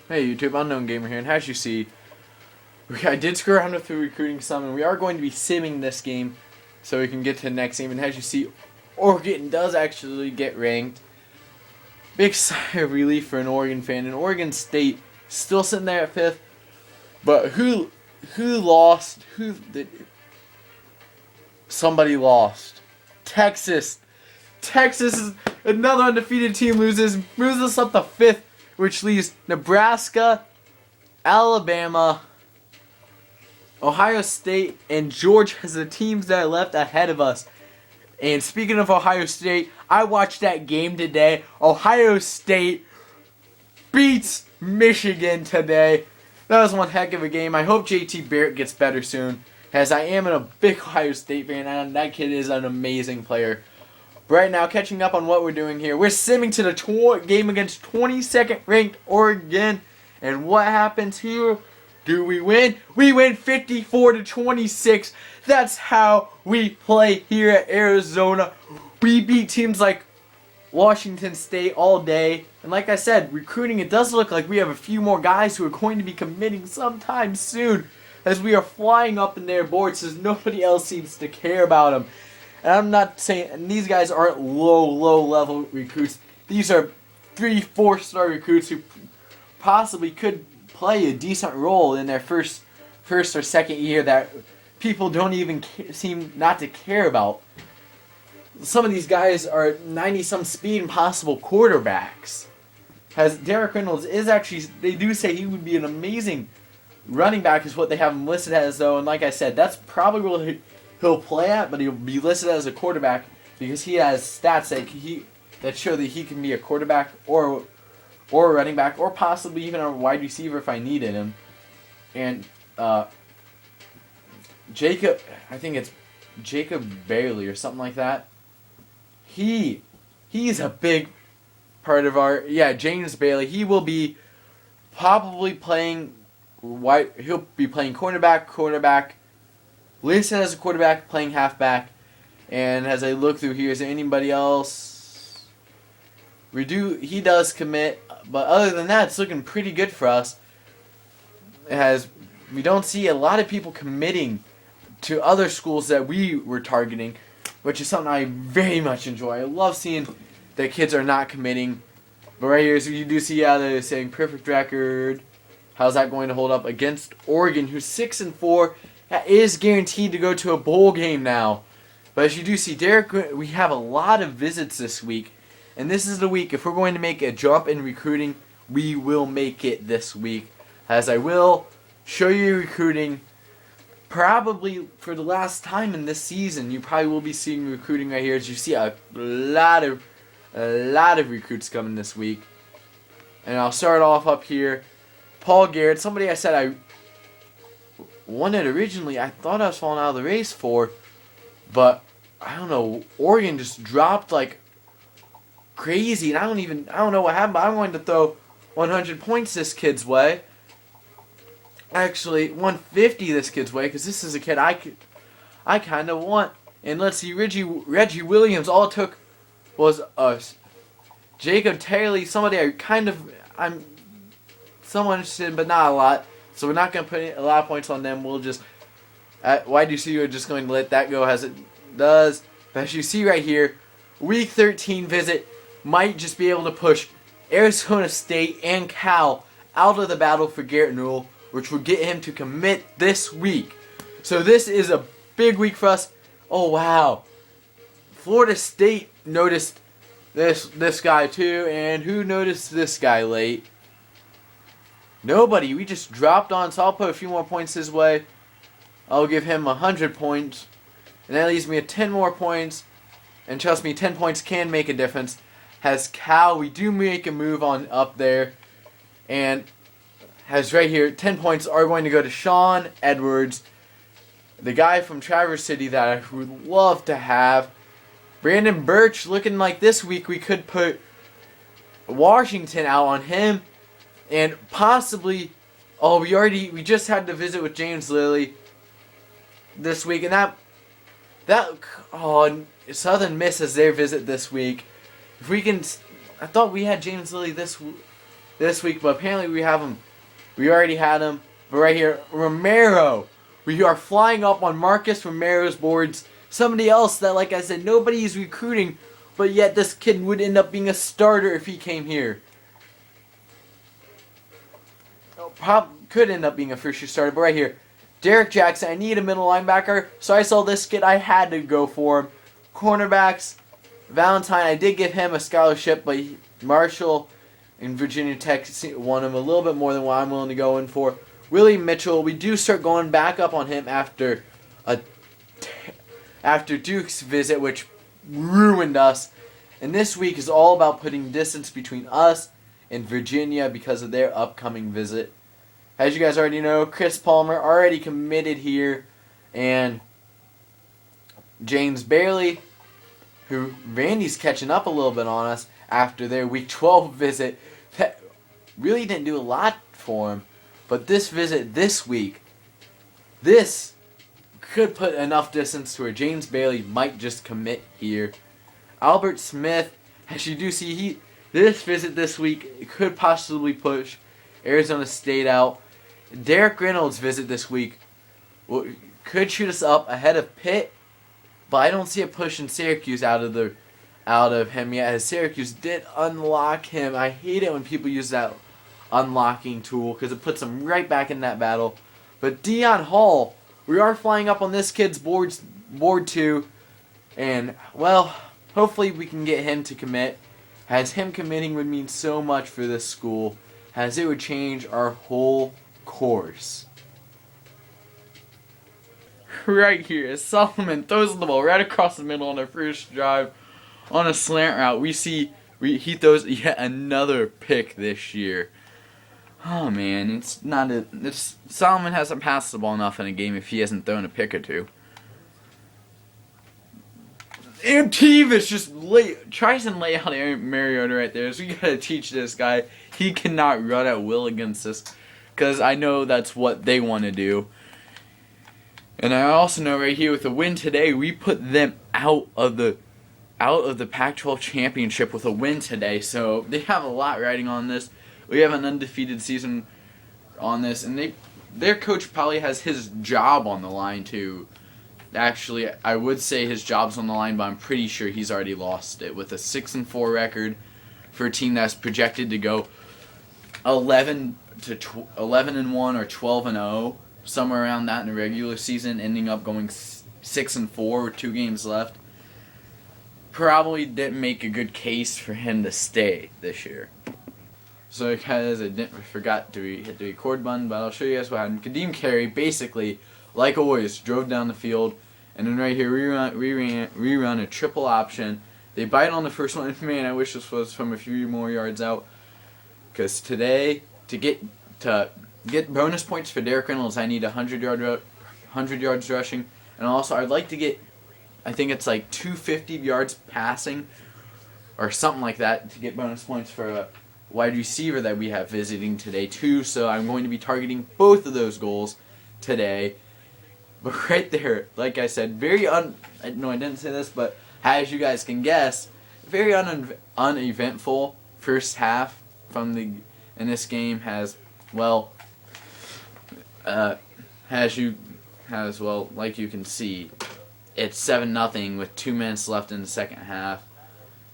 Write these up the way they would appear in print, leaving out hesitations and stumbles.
Hey YouTube, Unknown Gamer here, and as you see, I did screw around with the recruiting some, and we are going to be simming this game so we can get to the next game. And as you see, Oregon does actually get ranked. Big sigh of relief for an Oregon fan, and Oregon State still sitting there at 5th. But who lost? Somebody lost. Texas is another undefeated team moves us up to 5th. Which leaves Nebraska, Alabama, Ohio State, and Georgia as the teams that are left ahead of us. And speaking of Ohio State, I watched that game today. Ohio State beats Michigan today. That was one heck of a game. I hope JT Barrett gets better soon, as I am a big Ohio State fan, and that kid is an amazing player. Right now, catching up on what we're doing here, we're simming to the game against 22nd ranked Oregon. And what happens here? Do we win? We win 54-26. That's how we play here at Arizona. We beat teams like Washington State all day. And like I said, recruiting, it does look like we have a few more guys who are going to be committing sometime soon, as we are flying up in their boards as nobody else seems to care about them. And I'm not saying, and these guys aren't low level recruits. These are 3-4-star recruits who possibly could play a decent role in their first or second year that people don't even seem not to care about. Some of these guys are 90-some speed and possible quarterbacks. As Derek Reynolds is actually, they do say he would be an amazing running back is what they have him listed as, though. And like I said, that's probably what he'll play at, but he'll be listed as a quarterback because he has stats that show that he can be a quarterback or a running back or possibly even a wide receiver if I needed him. And Jacob, I think it's Jacob Bailey or something like that. He's a big part of our James Bailey. He will be probably playing he'll be playing cornerback. Listed as a quarterback, playing halfback. And as I look through here, is there anybody else? He does commit, but other than that, it's looking pretty good for us. We don't see a lot of people committing to other schools that we were targeting, which is something I very much enjoy. I love seeing that kids are not committing. But right here, so you do see they're saying perfect record. How's that going to hold up against Oregon, who's 6-4? That is guaranteed to go to a bowl game now. But as you do see, Derek, we have a lot of visits this week. And this is the week, if we're going to make a jump in recruiting, we will make it this week. As I will show you recruiting probably for the last time in this season. You probably will be seeing recruiting right here. As you see, a lot of recruits coming this week. And I'll start off up here. Paul Garrett, somebody I said I wanted originally, I thought I was falling out of the race for, but I don't know, Oregon just dropped like crazy, and I don't know what happened, but I'm going to throw 100 points this kid's way. Actually, 150 this kid's way, because this is a kid I kind of want. And let's see, Reggie Williams, all it took was us. Jacob Taylor, somebody I'm somewhat interested in, but not a lot. So we're not going to put a lot of points on them. We'll just, at wide receiver, we're just going to let that go as it does. But as you see right here, Week 13 visit might just be able to push Arizona State and Cal out of the battle for Garrett Newell, which will get him to commit this week. So this is a big week for us. Oh, wow. Florida State noticed this guy too, and who noticed this guy late? Nobody. We just dropped on, so I'll put a few more points his way. I'll give him 100 points. And that leaves me at 10 more points. And trust me, 10 points can make a difference. Has Cal, we do make a move on up there. And has right here, 10 points are going to go to Sean Edwards, the guy from Traverse City that I would love to have. Brandon Birch, looking like this week we could put Washington out on him. And possibly, we just had to visit with James Lilly this week, and Southern Miss has their visit this week. If we can, I thought we had James Lilly this week, but apparently we have him. We already had him. But right here, Romero. We are flying up on Marcus Romero's boards. Somebody else that, like I said, nobody is recruiting, but yet this kid would end up being a starter if he came here. Could end up being a first-year starter, but right here, Derek Jackson. I need a middle linebacker, so I saw this kid. I had to go for him. Cornerbacks, Valentine. I did give him a scholarship, but Marshall and Virginia Tech won him a little bit more than what I'm willing to go in for. Willie Mitchell. We do start going back up on him after Duke's visit, which ruined us. And this week is all about putting distance between us and Virginia because of their upcoming visit. As you guys already know, Chris Palmer already committed here, and James Bailey, who Randy's catching up a little bit on us after their Week 12 visit, that really didn't do a lot for him. But this visit this week, this could put enough distance to where James Bailey might just commit here. Albert Smith, as you do see, this visit this week could possibly push Arizona State out. Derek Reynolds' visit this week could shoot us up ahead of Pitt, but I don't see it pushing Syracuse out of him yet, as Syracuse did unlock him. I hate it when people use that unlocking tool because it puts them right back in that battle. But Dion Hall, we are flying up on this kid's board too, and well, hopefully we can get him to commit, as him committing would mean so much for this school, as it would change our whole course. Right here, as Solomon throws the ball right across the middle on their first drive on a slant route. He throws yet another pick this year. Oh man, Solomon hasn't passed the ball enough in a game if he hasn't thrown a pick or two. And Tevis just tries and lay out Mariota right there. So we gotta teach this guy. He cannot run at will against us, because I know that's what they want to do. And I also know right here with the win today, we put them out of the Pac-12 championship with a win today. So they have a lot riding on this. We have an undefeated season on this, and their coach probably has his job on the line too. Actually, I would say his job's on the line, but I'm pretty sure he's already lost it with a 6-4 record for a team that's projected to go 11-1 or 12-0, somewhere around that in the regular season, ending up going 6-4 with 2 games left. Probably didn't make a good case for him to stay this year. So guys, I forgot to hit the record button, but I'll show you guys what happened. Kadeem Carey, basically, like always, drove down the field, and then right here, we run a triple option. They bite on the first one. Man, I wish this was from a few more yards out, because today, to get bonus points for Derek Reynolds, I need 100 yards rushing, and also I'd like to get, I think it's like 250 yards passing, or something like that, to get bonus points for a wide receiver that we have visiting today too. So I'm going to be targeting both of those goals today. But right there, like I said, no, I didn't say this, but as you guys can guess, very uneventful first half in this game like you can see, it's 7-0 with 2 minutes left in the second half.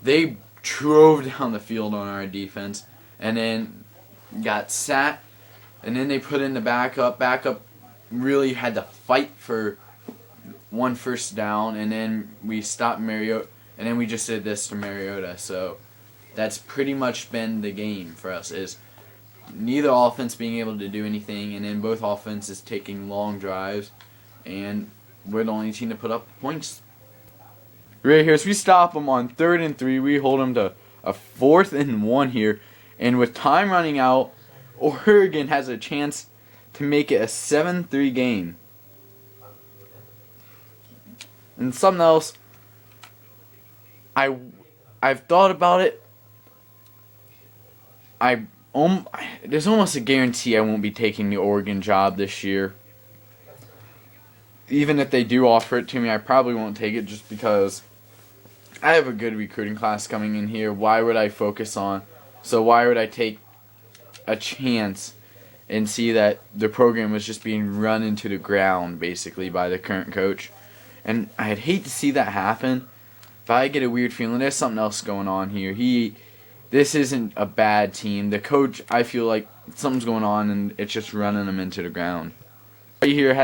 They drove down the field on our defense, and then got sat, and then they put in the backup. Backup really had to fight for one first down, and then we stopped Mariota, and then we just did this to Mariota. So that's pretty much been the game for us, is neither offense being able to do anything, and then both offenses taking long drives, and we're the only team to put up points. Right here, so we stop them on 3rd and 3. We hold them to a 4th and 1 here. And with time running out, Oregon has a chance to make it a 7-3 game. And something else, I've thought about it. There's almost a guarantee I won't be taking the Oregon job this year. Even if they do offer it to me, I probably won't take it, just because I have a good recruiting class coming in here. Why would I take a chance and see that the program was just being run into the ground basically by the current coach. And I'd hate to see that happen, but I get a weird feeling there's something else going on here. This isn't a bad team. The coach, I feel like something's going on and it's just running them into the ground. Right here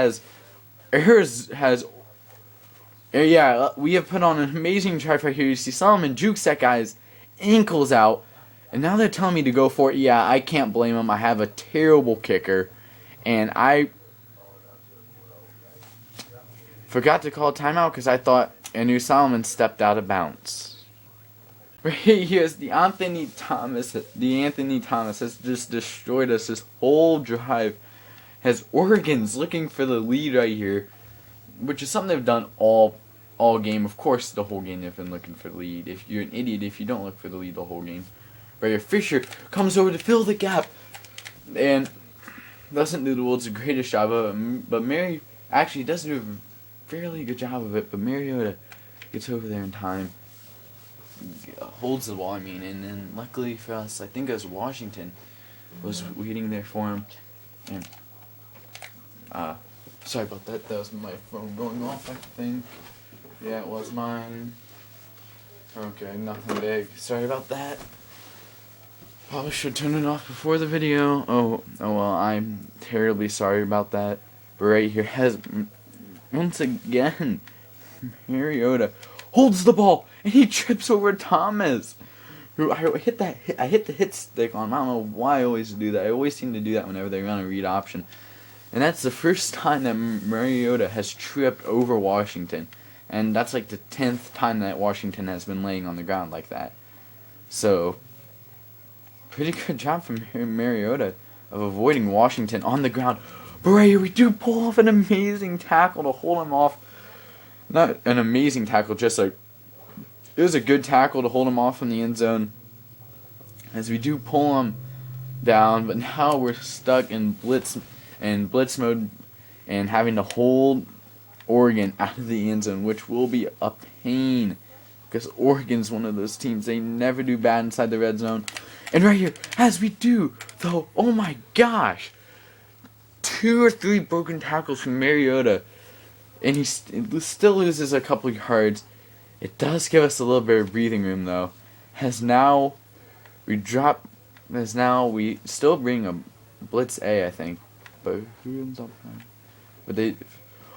we have put on an amazing drive right here. You see Solomon jukes that guy's ankles out, and now they're telling me to go for it. Yeah, I can't blame them. I have a terrible kicker, and I forgot to call timeout because I thought Anu Solomon stepped out of bounds. Right here's the Anthony Thomas. The Anthony Thomas has just destroyed us this whole drive. Has Oregon's looking for the lead right here, which is something they've done all game. Of course, the whole game they've been looking for the lead. If you're an idiot, if you don't look for the lead the whole game. Right here, Fisher comes over to fill the gap, and doesn't do the world's greatest job of it. But Mary actually does do a fairly good job of it. But Mariota gets over there in time, holds the ball. And then luckily for us, I think it was Washington was waiting there for him. And sorry about that. That was my phone going off, I think. Yeah, it was mine. Okay, nothing big. Sorry about that. Probably should turn it off before the video. Oh well, I'm terribly sorry about that. But right here has, once again, Mariota holds the ball and he trips over Thomas. Who I hit the hit stick on. I don't know why I always do that. I always seem to do that whenever they run a read option. And that's the first time that Mariota has tripped over Washington. And that's like the 10th time that Washington has been laying on the ground like that. So, pretty good job from Mariota of avoiding Washington on the ground. But right here we do pull off an amazing tackle to hold him off. Not an amazing tackle, just it was a good tackle to hold him off in the end zone. As we do pull him down, but now we're stuck in blitz mode and having to hold Oregon out of the end zone, which will be a pain because Oregon's one of those teams, they never do bad inside the red zone. And right here, as we do, though, oh my gosh, 2 or 3 broken tackles from Mariota, and he still loses a couple yards. It does give us a little bit of breathing room, though. We still bring a blitz A, I think. But who ends up?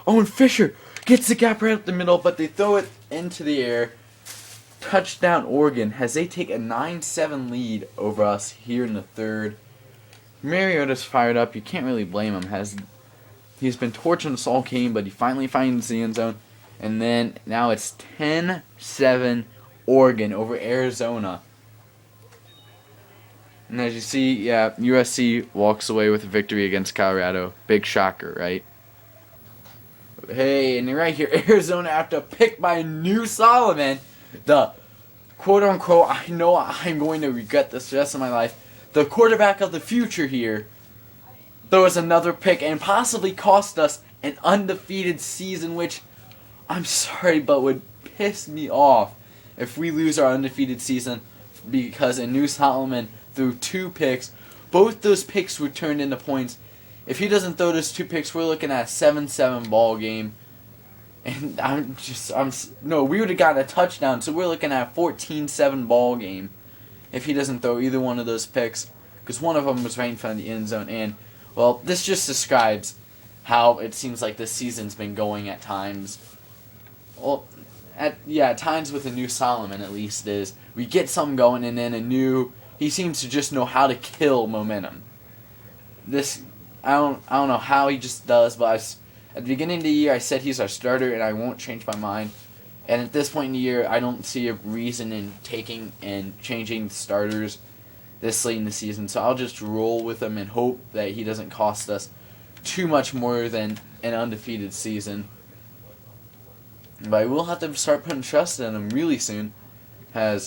And Fisher gets the gap right up the middle, but they throw it into the air. Touchdown Oregon as they take a 9-7 lead over us here in the third. Mariota's fired up. You can't really blame him. He's been torching us all game, but he finally finds the end zone. And then now it's 10-7 Oregon over Arizona. And as you see, yeah, USC walks away with a victory against Colorado. Big shocker, right? Hey, and right here, Arizona after a pick by New Solomon, the quote-unquote, I know I'm going to regret this the rest of my life, the quarterback of the future here, throws another pick and possibly cost us an undefeated season, which, I'm sorry, but would piss me off if we lose our undefeated season because a New Solomon threw 2 picks. Both those picks were turned into points. If he doesn't throw those 2 picks, we're looking at a 7-7 ball game. And we would have gotten a touchdown, so we're looking at a 14-7 ball game if he doesn't throw either one of those picks, because one of them was right in front of the end zone. And, well, this just describes how it seems like this season's been going at times. Well, at times with a New Solomon, at least, is we get something going, and then he seems to just know how to kill momentum. I don't know how he just does, but at the beginning of the year I said he's our starter, and I won't change my mind. And at this point in the year, I don't see a reason in taking and changing the starters this late in the season. So I'll just roll with him and hope that he doesn't cost us too much more than an undefeated season. But I will have to start putting trust in him really soon. I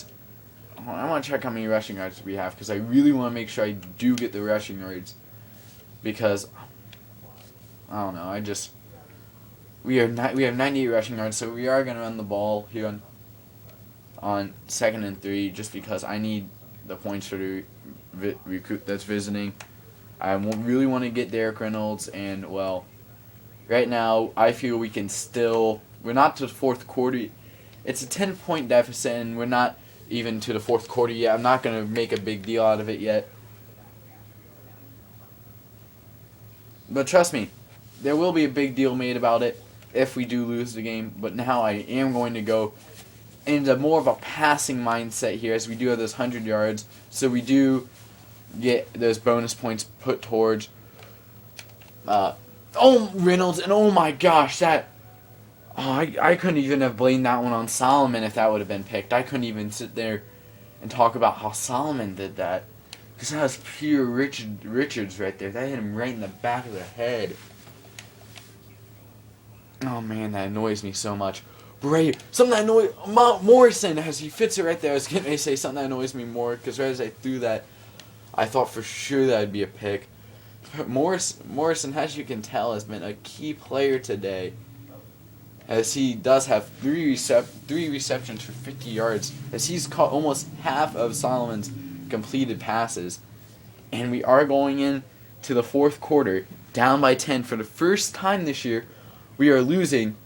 want to check how many rushing yards we have, because I really want to make sure I do get the rushing yards. Because, I don't know, we have 98 rushing yards, so we are going to run the ball here on 2nd and 3, just because I need the points to recruit that's visiting. I really want to get Derek Reynolds, and well, right now I feel we can still. We're not to the fourth quarter. It's a 10-point deficit, and we're not even to the fourth quarter yet. I'm not gonna make a big deal out of it yet. But trust me, there will be a big deal made about it if we do lose the game. But now I am going to go into more of a passing mindset here, as we do have those 100 yards. So we do get those bonus points put towards Reynolds. And oh my gosh, that... I couldn't even have blamed that one on Solomon if that would have been picked. I couldn't even sit there and talk about how Solomon did that. Because that was pure Richards right there. That hit him right in the back of the head. Oh man, that annoys me so much. Right, something that annoys Morrison as he fits it right there. I was going to say something that annoys me more, because right as I threw that, I thought for sure that would be a pick. But Morrison, as you can tell, has been a key player today, as he does have three receptions for 50 yards, as he's caught almost half of Solomon's completed passes. And we are going in to the fourth quarter, down by 10 for the first time this year. We are losing,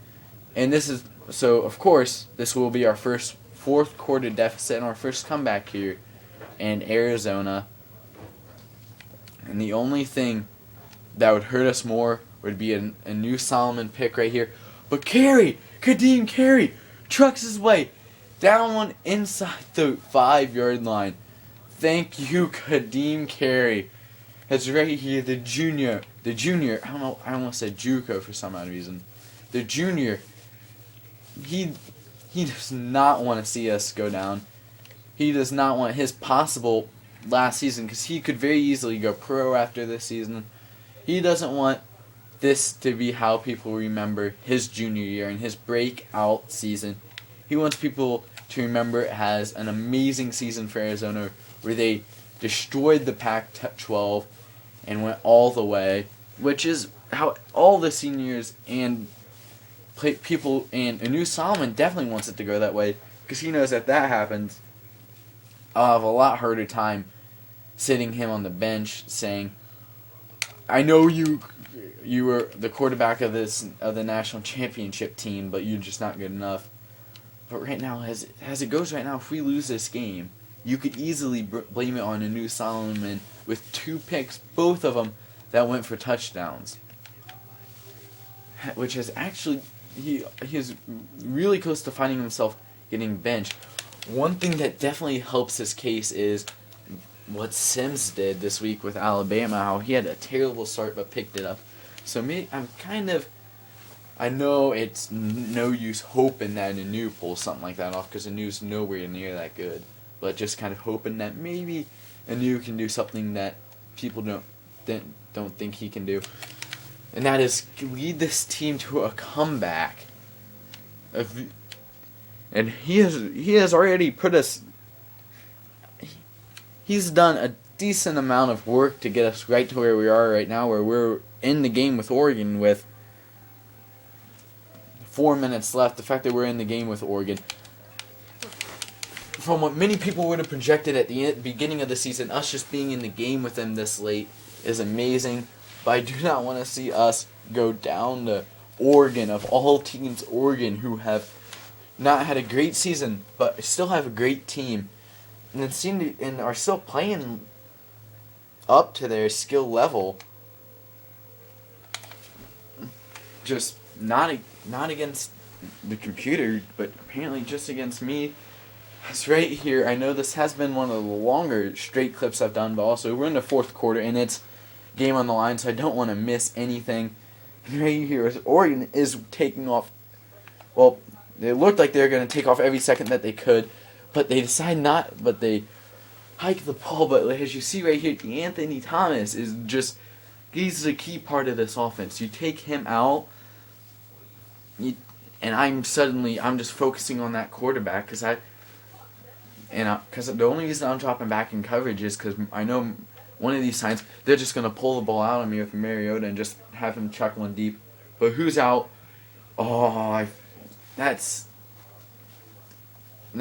and this is, so of course, this will be our first fourth quarter deficit and our first comeback here in Arizona. And the only thing that would hurt us more would be a new Solomon pick right here. But Kadeem Carey trucks his way down one inside the 5-yard line. Thank you, Kadeem Carey. It's right here, the junior, I don't know, I almost said JUCO for some odd reason. The junior, he does not want to see us go down. He does not want his possible last season, because he could very easily go pro after this season. He doesn't want this to be how people remember his junior year and his breakout season. He wants people to remember it as an amazing season for Arizona, where they destroyed the Pac-12 and went all the way, which is how all the seniors and people and Anu Solomon definitely wants it to go that way, because he knows that happens, I'll have a lot harder time sitting him on the bench saying, I know you were the quarterback of the national championship team, but you're just not good enough. But right now, as it goes right now, if we lose this game, you could easily blame it on Anu Solomon with 2 picks, both of them that went for touchdowns. Which is actually, he is really close to finding himself getting benched. One thing that definitely helps his case is what Sims did this week with Alabama, how he had a terrible start but picked it up. So I know it's no use hoping that Anu pulls something like that off, because Anu's nowhere near that good. But just kind of hoping that maybe Anu can do something that people don't think he can do. And that is lead this team to a comeback. And he has already put us... He's done a decent amount of work to get us right to where we are right now, where we're in the game with Oregon with 4 minutes left. The fact that we're in the game with Oregon, from what many people would have projected at the beginning of the season, us just being in the game with them this late is amazing. But I do not want to see us go down to Oregon, of all teams, Oregon, who have not had a great season but still have a great team, and are still playing up to their skill level. Just not against the computer, but apparently just against me. It's right here. I know this has been one of the longer straight clips I've done, but also we're in the fourth quarter and it's game on the line, so I don't want to miss anything. And right here, Oregon is taking off. Well, it looked like they were going to take off every second that they could, but they decide not. But they hike the ball. But as you see right here, Anthony Thomas is just, he's the key part of this offense. You take him out, and I'm just focusing on that quarterback, because the only reason I'm dropping back in coverage is because I know one of these times they're just going to pull the ball out on me with Mariota and just have him chuck one deep. But who's out? Now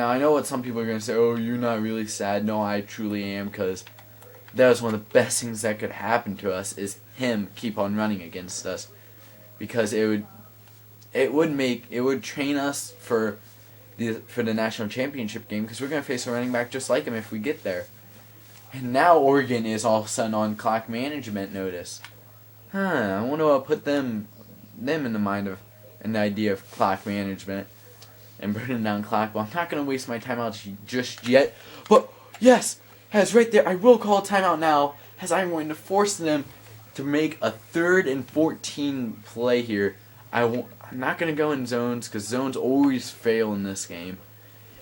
I know what some people are going to say, oh, you're not really sad. No, I truly am, because that was one of the best things that could happen to us, is him keep on running against us, because it would train us for the national championship game, because we're going to face a running back just like him if we get there. And now Oregon is all of a sudden on clock management notice. I wonder what put them in the mind of an idea of clock management and burning down clock. Well, I'm not going to waste my timeout just yet. But yes, as right there, I will call a timeout now, as I'm going to force them to make a 3rd and 14 play here. I'm not going to go in zones, because zones always fail in this game.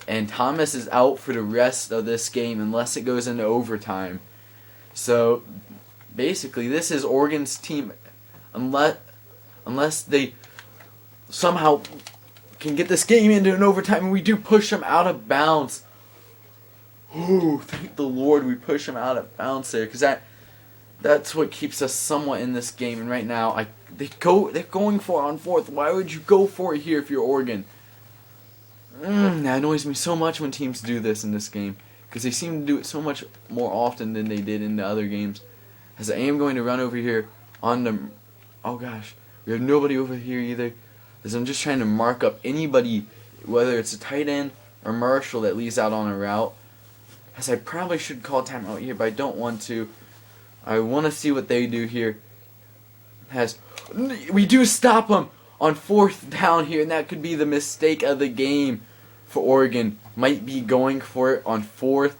And Thomas is out for the rest of this game unless it goes into overtime. So basically, this is Oregon's team, unless they somehow can get this game into an overtime and we do push them out of bounds. Ooh, thank the Lord we push them out of bounds there, because that's what keeps us somewhat in this game. And right now, they're going for it on 4th. Why would you go for it here if you're Oregon? That annoys me so much when teams do this in this game, because they seem to do it so much more often than they did in the other games. As I am going to run over here on the... Oh gosh, we have nobody over here either. As I'm just trying to mark up anybody, whether it's a tight end or Marshall that leaves out on a route. As I probably should call timeout here, but I don't want to. I want to see what they do here. We do stop them on 4th down here, and that could be the mistake of the game for Oregon. Might be going for it on 4th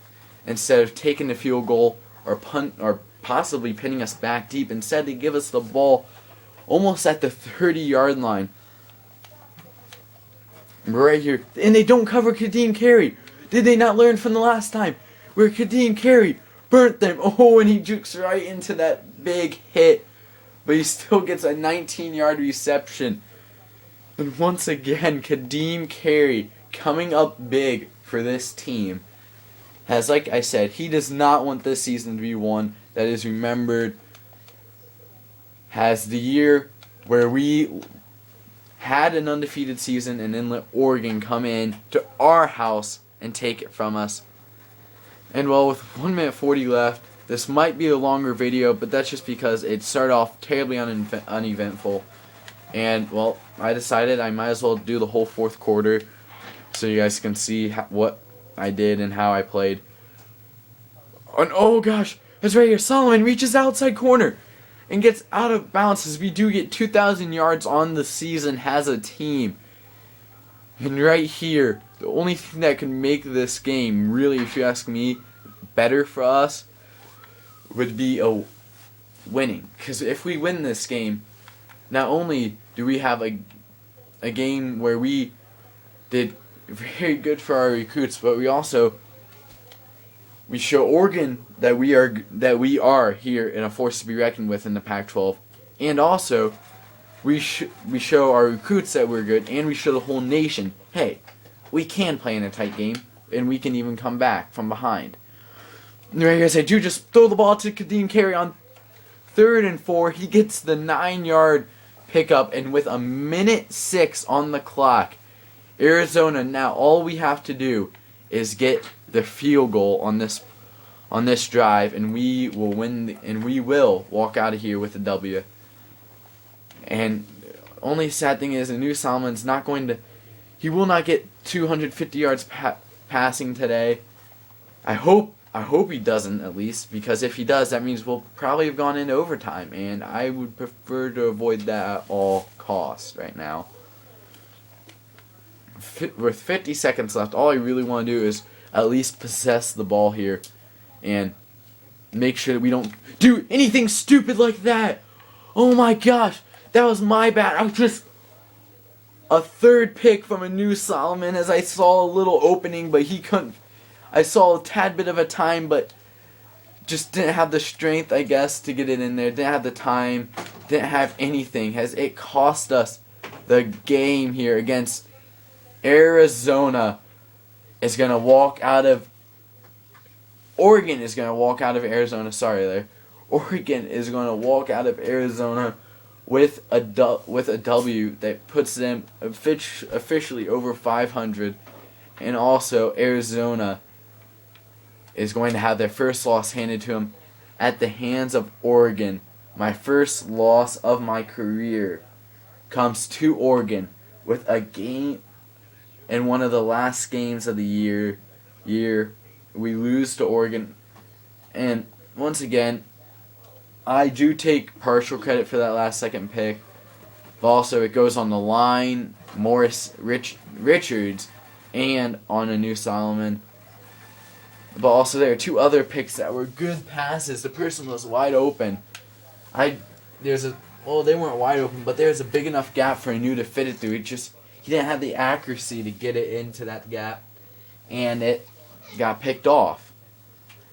instead of taking the field goal or punt or possibly pinning us back deep. Instead, they give us the ball almost at the 30-yard line. Right here. And they don't cover Kadeem Carey. Did they not learn from the last time where Kadeem Carey burnt them? Oh, and he jukes right into that big hit. But he still gets a 19-yard reception. And once again, Kadeem Carey coming up big for this team. As like I said, he does not want this season to be one that is remembered as the year where we had an undefeated season and then let Oregon come in to our house and take it from us. And well, with 1 minute 40 left, this might be a longer video, but that's just because it started off terribly uneventful. And well, I decided I might as well do the whole 4th quarter so you guys can see what I did and how I played. And oh gosh, it's right here. Solomon reaches outside corner and gets out of bounds, as we do get 2,000 yards on the season as a team. And right here, the only thing that can make this game, really, if you ask me, better for us would be a winning. Because if we win this game, not only do we have a game where we did very good for our recruits, but we show Oregon that we are here and a force to be reckoned with in the Pac-12, and also we show our recruits that we're good, and we show the whole nation, hey, we can play in a tight game, and we can even come back from behind. Right here, I do just throw the ball to Kadeem Carey on 3rd and 4. He gets the 9-yard pickup, and with 1:06 on the clock, Arizona, now all we have to do is get the field goal on this drive, and we will win, and we will walk out of here with a W. And only sad thing is, Anu Solomon's not going to, he will not get 250 yards passing today. I hope he doesn't, at least, because if he does, that means we'll probably have gone into overtime, and I would prefer to avoid that at all costs right now. With 50 seconds left, all I really want to do is at least possess the ball here and make sure that we don't do anything stupid like that. Oh my gosh, that was my bad. I was just a 3rd pick from Anu Solomon, as I saw a little opening, but he couldn't. I saw a tad bit of a time, but just didn't have the strength, I guess, to get it in there. Didn't have the time. Didn't have anything. As it cost us the game here against Arizona. Is going to walk out of... Oregon is going to walk out of Arizona. Sorry there. Oregon is going to walk out of Arizona with a W that puts them officially over 500. And also, Arizona is going to have their first loss handed to them at the hands of Oregon. My first loss of my career comes to Oregon with a game in one of the last games of the year. We lose to Oregon. And once again, I do take partial credit for that last second pick. But also it goes on the line, Richards, and on a new Solomon. But also there are two other picks that were good passes. The person was wide open. They weren't wide open, but there's a big enough gap for a new to fit it through. He didn't have the accuracy to get it into that gap, and it got picked off.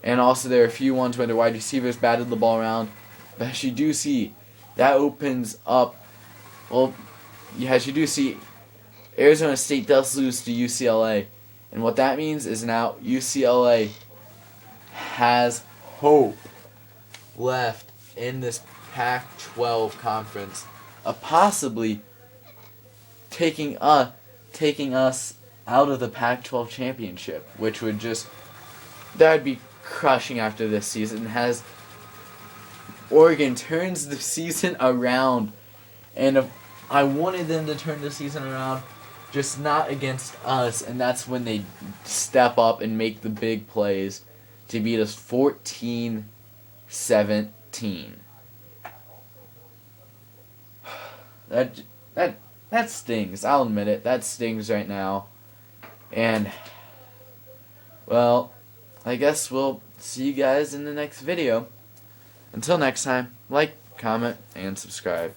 And also there are a few ones where the wide receivers batted the ball around. But as you do see, that opens up. Well, as you do see, Arizona State does lose to UCLA. And what that means is now UCLA has hope left in this Pac-12 conference of possibly taking us out of the Pac-12 championship, which would that would be crushing after this season. As Oregon turns the season around, and if I wanted them to turn the season around, just not against us, and that's when they step up and make the big plays to beat us 14-17. That stings. I'll admit it. That stings right now. And, well, I guess we'll see you guys in the next video. Until next time, like, comment, and subscribe.